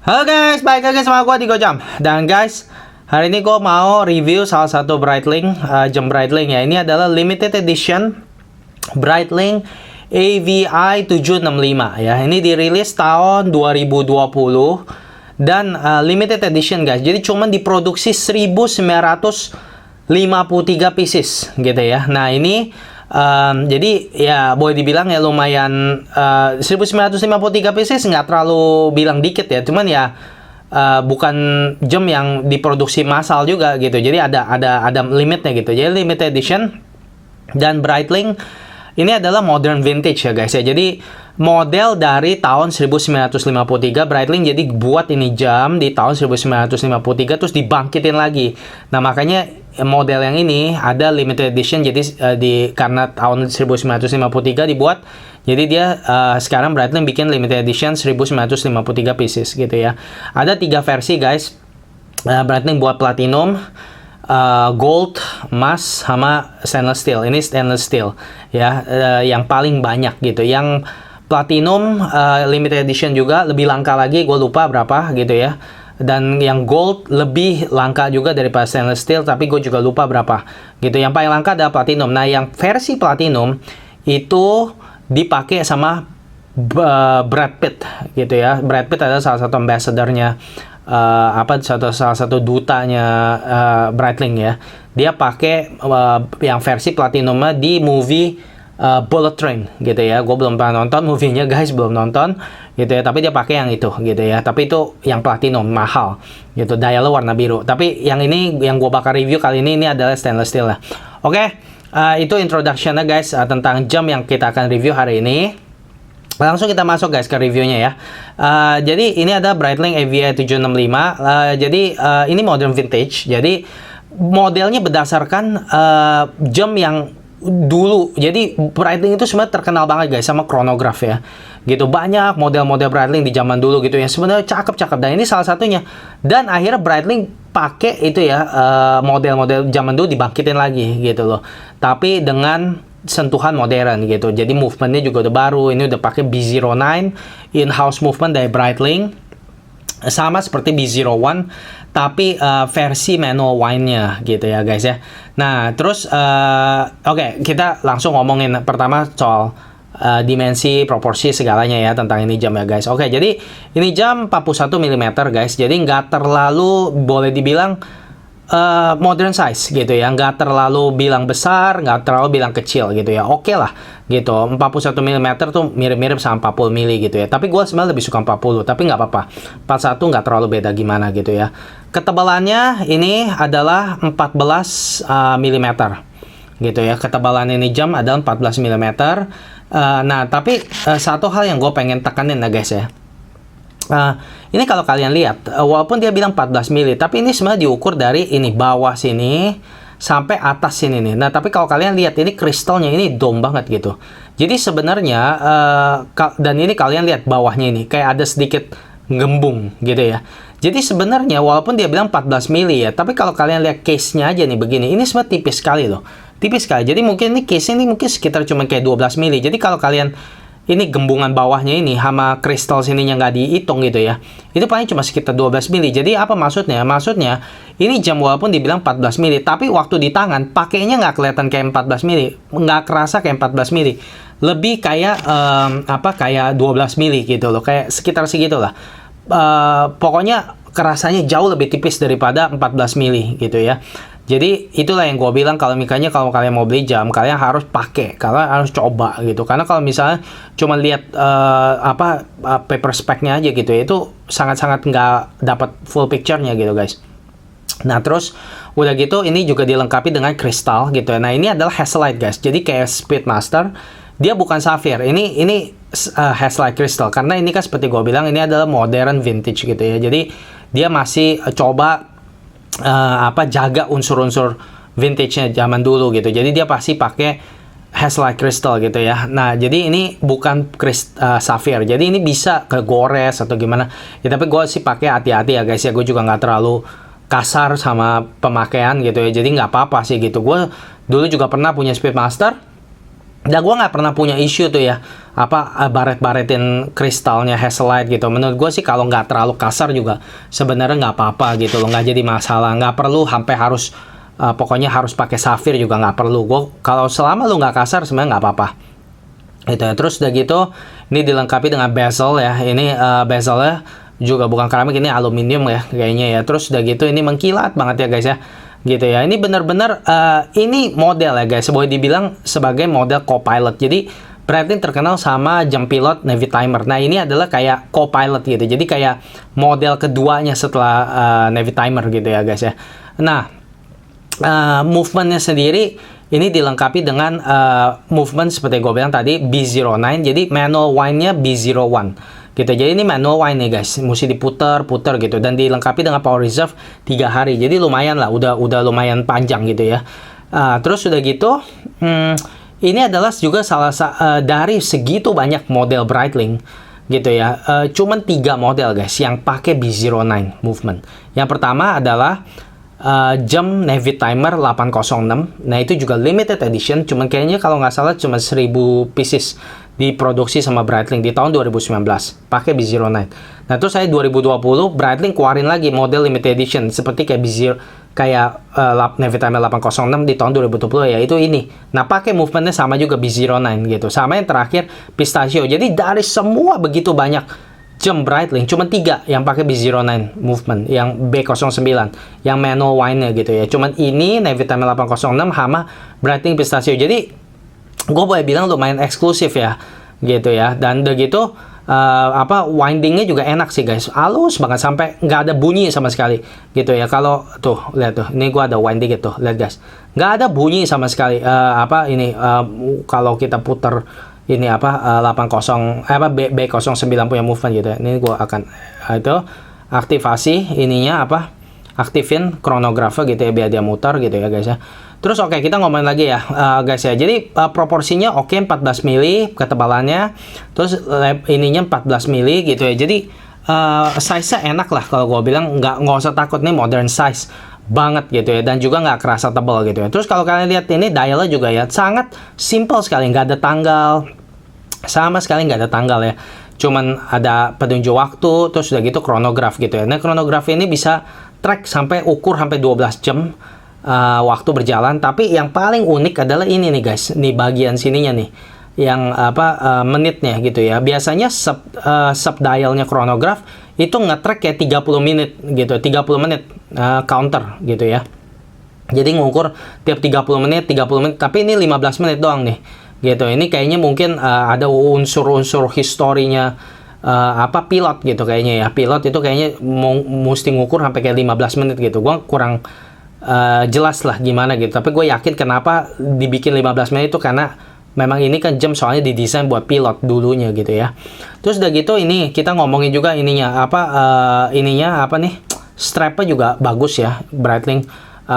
Halo guys, balik lagi sama gue di Gojam. Dan guys, hari ini gue mau review salah satu Breitling, jam Breitling ya. Ini adalah limited edition Breitling AVI 765 ya. Ini dirilis tahun 2020 dan limited edition guys. Jadi cuman diproduksi 1953 pieces gitu ya. Nah ini jadi ya boleh dibilang ya lumayan 1953 pieces nggak terlalu bilang dikit ya, cuman ya bukan jam yang diproduksi massal juga gitu, jadi ada limitnya gitu. Jadi limited edition dan Breitling ini adalah modern vintage ya guys ya. Jadi model dari tahun 1953 Breitling jadi buat ini jam di tahun 1953 terus dibangkitin lagi. Nah makanya model yang ini ada limited edition, jadi karena tahun 1953 dibuat, jadi dia sekarang Breitling bikin limited edition 1953 pieces gitu ya. Ada 3 versi guys. Breitling buat platinum, gold, emas, sama stainless steel. Ini stainless steel ya, yang paling banyak gitu. Yang platinum limited edition juga lebih langka lagi, gue lupa berapa gitu ya. Dan yang gold lebih langka juga daripada stainless steel, tapi gue juga lupa berapa gitu. Yang paling langka adalah platinum. Nah yang versi platinum itu dipakai sama Brad Pitt gitu ya. Brad Pitt adalah salah satu ambassador-nya, salah satu dutanya Breitling ya. Dia pakai yang versi platinumnya di movie Bullet Train gitu ya. Gue belum pernah nonton movie-nya guys, belum nonton gitu ya, tapi dia pakai yang itu gitu ya. Tapi itu yang platinum, mahal gitu, dialnya warna biru. Tapi yang ini yang gue bakal review kali ini adalah stainless steel lah. Oke, itu introduction-nya guys tentang jam yang kita akan review hari ini. Langsung kita masuk guys ke reviewnya ya. Jadi ini ada Breitling AVI 765. Jadi ini modern vintage. Jadi modelnya berdasarkan jam yang dulu. Jadi Breitling itu sebenarnya terkenal banget guys sama chronograph ya. Gitu, banyak model-model Breitling di zaman dulu gitu yang sebenarnya cakep-cakep, dan ini salah satunya. Dan akhirnya Breitling pakai itu ya, model-model zaman dulu dibangkitin lagi gitu loh. Tapi dengan sentuhan modern gitu. Jadi movementnya juga udah baru. Ini udah pakai B09 in-house movement dari Breitling, sama seperti B01 tapi versi manual wind-nya gitu ya guys ya. Nah terus oke, kita langsung ngomongin pertama soal dimensi, proporsi, segalanya ya tentang ini jam ya guys. Oke, jadi ini jam 41 mm guys. Jadi nggak terlalu, boleh dibilang modern size gitu ya, nggak terlalu bilang besar, nggak terlalu bilang kecil gitu ya. Oke lah gitu. 41 mm tuh mirip-mirip sama 40 mm gitu ya, tapi gue sebenarnya lebih suka 40, tapi nggak apa-apa, 41 nggak terlalu beda gimana gitu ya. Ketebalannya ini adalah 14 mm gitu ya. Ketebalan ini jam adalah 14 mm. Nah tapi satu hal yang gue pengen tekanin ya guys ya. Ini kalau kalian lihat, walaupun dia bilang 14 mili, tapi ini sebenarnya diukur dari ini bawah sini sampai atas sini nih. Nah, tapi kalau kalian lihat ini kristalnya ini dome banget gitu. Jadi sebenarnya dan ini kalian lihat bawahnya ini kayak ada sedikit gembung gitu ya. Jadi sebenarnya walaupun dia bilang 14 mili ya, tapi kalau kalian lihat case-nya aja nih begini, ini sebenarnya tipis sekali loh. Tipis sekali. Jadi mungkin ini case ini mungkin sekitar cuma kayak 12 mili. Jadi kalau kalian ini gembungan bawahnya ini sama kristal sininya nggak dihitung gitu ya, itu paling cuma sekitar 12 mili. Jadi apa maksudnya? Maksudnya ini jam walaupun dibilang 14 mili, tapi waktu di tangan pakainya nggak kelihatan kayak 14 mili, nggak kerasa kayak 14 mili, lebih kayak kayak 12 mili gitu loh, kayak sekitar segitulah. Pokoknya kerasanya jauh lebih tipis daripada 14 mili gitu ya. Jadi itulah yang gue bilang, kalau misalnya kalau kalian mau beli jam, kalian harus pakai, kalian harus coba gitu. Karena kalau misalnya cuma lihat paper spec-nya aja gitu ya, itu sangat-sangat nggak dapat full picture-nya gitu guys. Nah terus udah gitu ini juga dilengkapi dengan kristal gitu ya. Nah ini adalah Hazellite guys. Jadi kayak Speedmaster, dia bukan safir. Ini Hazellite crystal, karena ini kan seperti gue bilang ini adalah modern vintage gitu ya. Jadi dia masih coba jaga unsur-unsur vintage-nya zaman dulu gitu. Jadi dia pasti pakai Hazellite crystal gitu ya. Nah jadi ini bukan safir, jadi ini bisa kegores atau gimana ya. Tapi gue sih pakai hati-hati ya guys ya. Gue juga nggak terlalu kasar sama pemakaian gitu ya. Jadi nggak apa-apa sih gitu. Gue dulu juga pernah punya Speedmaster Dan gue nggak pernah punya isu tuh ya, baret-baretin kristalnya Hazelite gitu. Menurut gue sih kalau nggak terlalu kasar juga sebenarnya nggak apa-apa gitu loh, nggak jadi masalah. Nggak perlu sampai harus pokoknya harus pakai safir juga nggak perlu. Gue kalau selama lu nggak kasar sebenarnya nggak apa-apa. Gitu ya. Terus udah gitu, ini dilengkapi dengan bezel ya. Ini bezelnya juga bukan keramik, ini aluminium ya kayaknya ya. Terus udah gitu ini mengkilat banget ya guys ya. Gitu ya. Ini benar-benar ini model ya guys, boleh dibilang sebagai model co-pilot. Jadi Breitling terkenal sama jam pilot Navy Timer. Nah, ini adalah kayak co-pilot gitu. Jadi kayak model keduanya setelah Navy Timer gitu ya guys ya. Nah, movementnya sendiri ini dilengkapi dengan movement seperti gue bilang tadi B09. Jadi manual wind-nya B01 gitu. Jadi ini manual wind nih guys, mesti diputer-puter gitu, dan dilengkapi dengan power reserve 3 hari. Jadi lumayan lah, udah lumayan panjang gitu ya. Terus udah gitu, ini adalah juga dari segitu banyak model Breitling gitu ya. Cuman 3 model guys yang pakai B09 movement. Yang pertama adalah jam Navy Timer 806. Nah, itu juga limited edition, cuman kayaknya kalau nggak salah cuma 1000 pieces diproduksi sama Breitling di tahun 2019 pakai B09. Nah, terus saya 2020 Breitling keluarin lagi model limited edition seperti kayak Navy Timer 806 di tahun 2020, yaitu ini. Nah, pakai movementnya sama juga B09 gitu. Sama yang terakhir Pistachio. Jadi dari semua begitu banyak jam Breitling, cuma 3 yang pakai B09 movement, yang B09, yang manual wind-nya gitu ya. Cuman ini Navy Timer 806 sama Breitling Pistachio. Jadi gue boleh bilang lumayan eksklusif ya gitu ya. Dan udah gitu windingnya juga enak sih guys, halus banget sampai nggak ada bunyi sama sekali gitu ya. Kalau tuh lihat tuh, ini gue ada winding gitu, lihat guys, nggak ada bunyi sama sekali. Kalau kita puter ini B09 punya movement gitu ya. Ini gue akan itu aktivasi ininya aktifin chronographer gitu ya, biar dia muter gitu ya guys ya. Terus oke, kita ngomongin lagi ya guys ya. Jadi proporsinya 14 mili ketebalannya. Terus ininya 14 mili gitu ya. Jadi size-nya enak lah kalau gue bilang, nggak usah takut nih, modern size banget gitu ya, dan juga nggak kerasa tebal gitu ya. Terus kalau kalian lihat ini dialnya juga ya sangat simple sekali, nggak ada tanggal, sama sekali nggak ada tanggal ya. Cuman ada penunjuk waktu, terus udah gitu chronograph gitu ya. Nah, chronograph ini bisa track sampai 12 jam waktu berjalan. Tapi yang paling unik adalah ini nih guys, nih bagian sininya nih, yang menitnya gitu ya. Biasanya sub dialnya chronograph itu nge-track kayak 30 menit gitu, 30 menit counter gitu ya. Jadi ngukur tiap 30 menit, tapi ini 15 menit doang nih gitu. Ini kayaknya mungkin ada unsur-unsur historinya pilot gitu kayaknya ya. Pilot itu kayaknya mesti ngukur sampai kayak 15 menit gitu. Gua kurang jelas lah gimana gitu. Tapi gue yakin kenapa dibikin 15 menit itu karena memang ini kan jam soalnya didesain buat pilot dulunya gitu ya. Terus udah gitu ini kita ngomongin juga ininya strapnya juga bagus ya Breitling,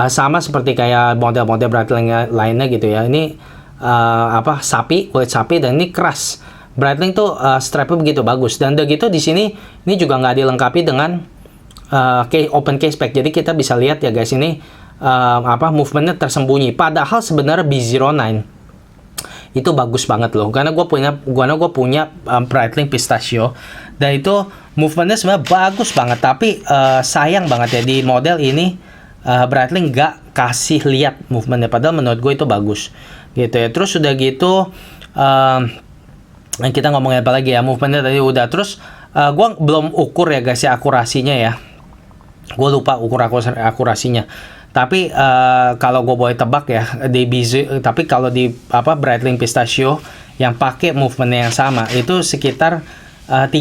sama seperti kayak model-model Breitling lainnya gitu ya. Ini kulit sapi, dan ini keras. Breitling tuh strapnya begitu bagus, dan udah gitu di sini ini juga nggak dilengkapi dengan open case pack. Jadi kita bisa lihat ya guys, ini movementnya tersembunyi. Padahal sebenarnya B09 itu bagus banget loh, karena gue punya Breitling Pistachio, dan itu movementnya sebenarnya bagus banget. Tapi sayang banget ya di model ini Breitling nggak kasih lihat movementnya, padahal menurut gue itu bagus gitu ya. Terus udah gitu kita ngomongin apa lagi ya, movementnya tadi udah. Terus gue belum ukur ya guys ya akurasinya ya, gue lupa ukur akurasinya. Tapi kalau gue boleh tebak ya, tapi kalau di Breitling Pistachio yang pakai movementnya yang sama itu sekitar 3-4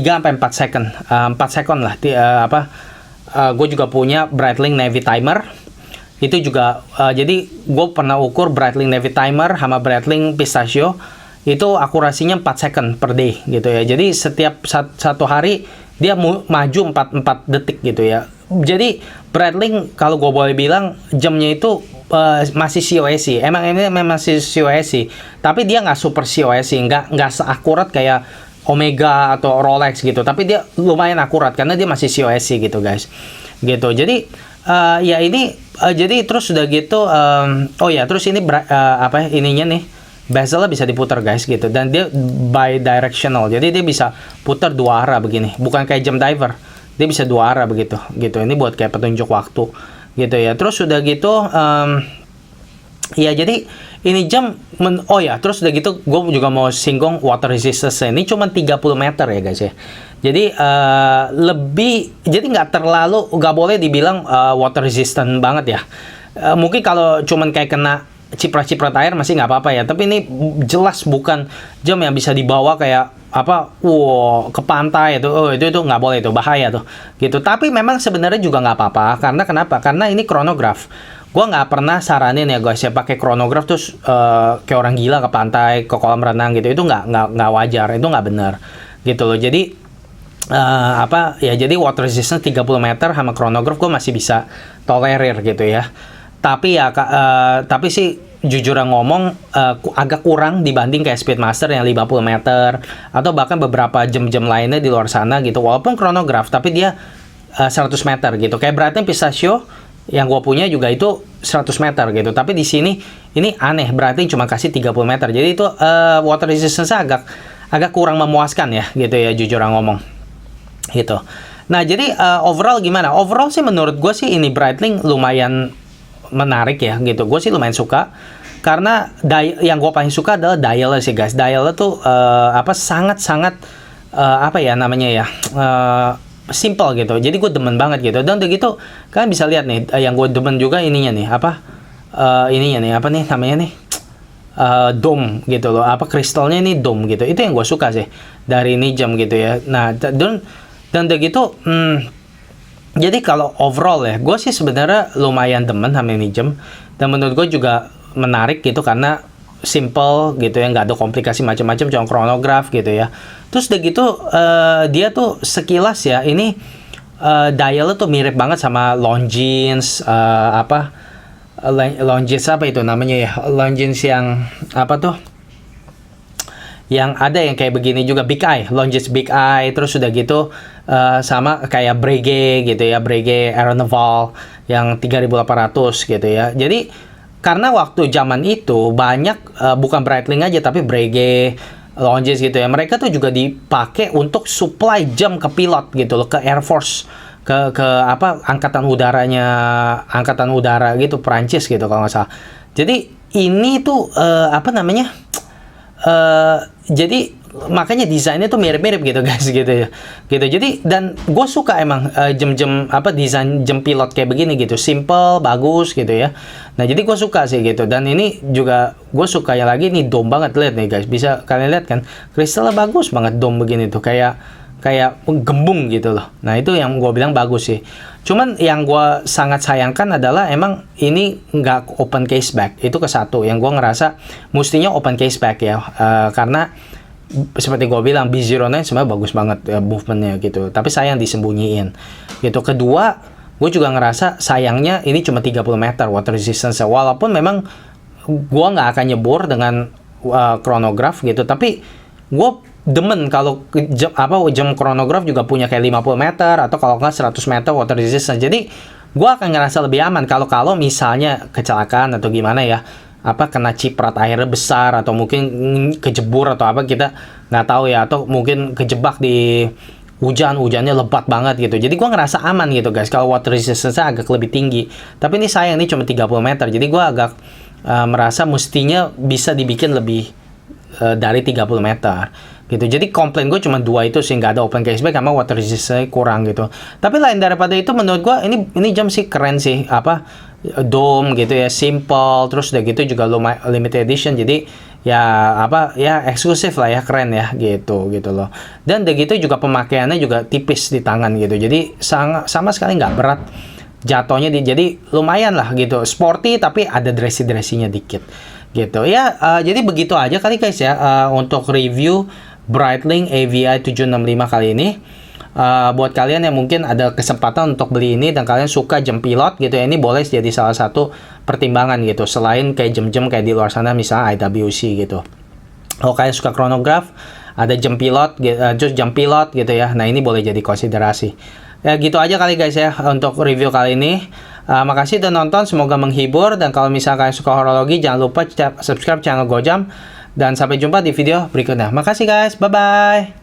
second, 4 second lah. Gue juga punya Breitling Navy Timer. Itu juga jadi gue pernah ukur Breitling Navy Timer sama Breitling Pistachio, itu akurasinya 4 second per day gitu ya. Jadi setiap satu hari dia maju 4 detik gitu ya. Jadi Breitling kalau gue boleh bilang jamnya itu masih COSC. Emang ini memang masih COSC, tapi dia nggak super COSC, nggak seakurat kayak Omega atau Rolex gitu. Tapi dia lumayan akurat karena dia masih COSC gitu guys. Gitu. Jadi jadi terus udah gitu terus ini ininya nih, bezelnya bisa diputar guys gitu, dan dia bi-directional, jadi dia bisa putar dua arah begini, bukan kayak jam diver, dia bisa dua arah begitu gitu. Ini buat kayak petunjuk waktu gitu ya. Terus udah gitu ya jadi ini jam oh ya, terus udah gitu gue juga mau singgung water resistance. Ini cuma 30 meter ya guys ya. Jadi jadi nggak boleh dibilang water resistant banget ya. Mungkin kalau cuman kayak kena ciprat-ciprat air masih nggak apa-apa ya. Tapi ini jelas bukan jam yang bisa dibawa kayak ke pantai itu. Itu nggak boleh, itu bahaya tuh gitu. Tapi memang sebenarnya juga nggak apa-apa, karena kenapa? Karena ini chronograph. Gue nggak pernah saranin ya guys ya pakai chronograph terus kayak orang gila ke pantai, ke kolam renang gitu. Itu nggak wajar, itu nggak benar gitu loh. Jadi jadi water resistance 30 meter sama chronograph gue masih bisa tolerir gitu ya. Tapi ya tapi sih jujur ngomong agak kurang dibanding kayak Speedmaster yang 50 meter atau bahkan beberapa jam-jam lainnya di luar sana gitu. Walaupun chronograph tapi dia 100 meter gitu. Kayak Breitling Pistachio yang gue punya juga itu 100 meter gitu. Tapi di sini ini aneh, Breitling cuma kasih 30 meter. Jadi itu water resistance agak kurang memuaskan ya gitu ya, jujur ngomong gitu. Nah jadi overall gimana? Overall sih menurut gue sih ini Breitling lumayan menarik ya gitu. Gue sih lumayan suka karena yang gue paling suka adalah dialnya sih guys. Dialnya tuh sangat-sangat simple gitu. Jadi gue demen banget gitu. Dan udah gitu kalian bisa lihat nih, yang gue demen juga ininya nih namanya nih dome gitu loh. Kristalnya ini dome gitu. Itu yang gue suka sih dari ini jam gitu ya. Nah dan udah gitu jadi kalau overall ya, gue sih sebenarnya lumayan demen sama ini jam. Dan menurut gue juga menarik gitu karena simple gitu ya, nggak ada komplikasi macam-macam, cuma chronograph gitu ya. Terus udah gitu dia tuh sekilas ya, ini dialnya tuh mirip banget sama Longines Longines apa itu namanya ya, Longines yang yang ada yang kayak begini juga, Big Eye, Longines Big Eye. Terus udah gitu sama kayak Breguet gitu ya, Breguet Aeronaval yang 3800 gitu ya. Jadi karena waktu zaman itu banyak bukan Breitling aja tapi Breguet, Longines gitu ya, mereka tuh juga dipakai untuk supply jam ke pilot gitu loh, ke Air Force, ke angkatan udara gitu, Perancis gitu kalau nggak salah. Jadi ini tuh jadi makanya desainnya tuh mirip-mirip gitu guys gitu ya gitu. Jadi dan gue suka emang jam-jam desain jam pilot kayak begini gitu, simple, bagus gitu ya. Nah jadi gue suka sih gitu. Dan ini juga gue suka ya lagi nih, dome banget, lihat nih guys, bisa kalian lihat kan kristalnya bagus banget, dome begini tuh kayak gembung gitu loh. Nah itu yang gue bilang bagus sih. Cuman yang gue sangat sayangkan adalah emang ini nggak open case back. Itu ke satu yang gue ngerasa mestinya open case back ya, karena seperti gue bilang B09 sebenarnya bagus banget ya, movementnya gitu, tapi sayang disembunyiin gitu. Kedua, gue juga ngerasa sayangnya ini cuma 30 meter water resistance, walaupun memang gue nggak akan nyebur dengan chronograph gitu, tapi gue demen kalau jam chronograph juga punya kayak 50 meter atau kalau nggak 100 meter water resistance. Jadi gue akan ngerasa lebih aman kalau misalnya kecelakaan atau gimana ya, kena ciprat airnya besar atau mungkin kejebur atau kita nggak tahu ya, atau mungkin kejebak di hujannya lebat banget gitu. Jadi gue ngerasa aman gitu guys kalau water resistance agak lebih tinggi. Tapi ini sayang, ini cuma 30 meter, jadi gue agak merasa mestinya bisa dibikin lebih dari 30 meter gitu. Jadi komplain gue cuma dua itu sih, nggak ada open case back sama water resistance kurang gitu. Tapi lain daripada itu menurut gue ini jam sih keren sih, dome gitu ya, simple, terus udah gitu juga limited edition, jadi ya eksklusif lah ya, keren ya gitu loh. Dan udah gitu juga pemakaiannya juga tipis di tangan gitu, jadi sama sekali nggak berat jatuhnya, jadi lumayan lah gitu, sporty tapi ada dressy-dressynya dikit gitu ya. Jadi begitu aja kali guys ya untuk review Breitling AVI 765 kali ini. Buat kalian yang mungkin ada kesempatan untuk beli ini dan kalian suka jam pilot gitu ya, ini boleh jadi salah satu pertimbangan gitu, selain kayak jam-jam kayak di luar sana misalnya IWC gitu. Kalau kalian suka chronograph, ada jam pilot, just jam pilot gitu ya, nah ini boleh jadi konsiderasi ya. Gitu aja kali guys ya untuk review kali ini. Makasih udah nonton, semoga menghibur. Dan kalau misalnya kalian suka horologi, jangan lupa subscribe channel Gojam Dan sampai jumpa di video berikutnya. Makasih guys, bye-bye.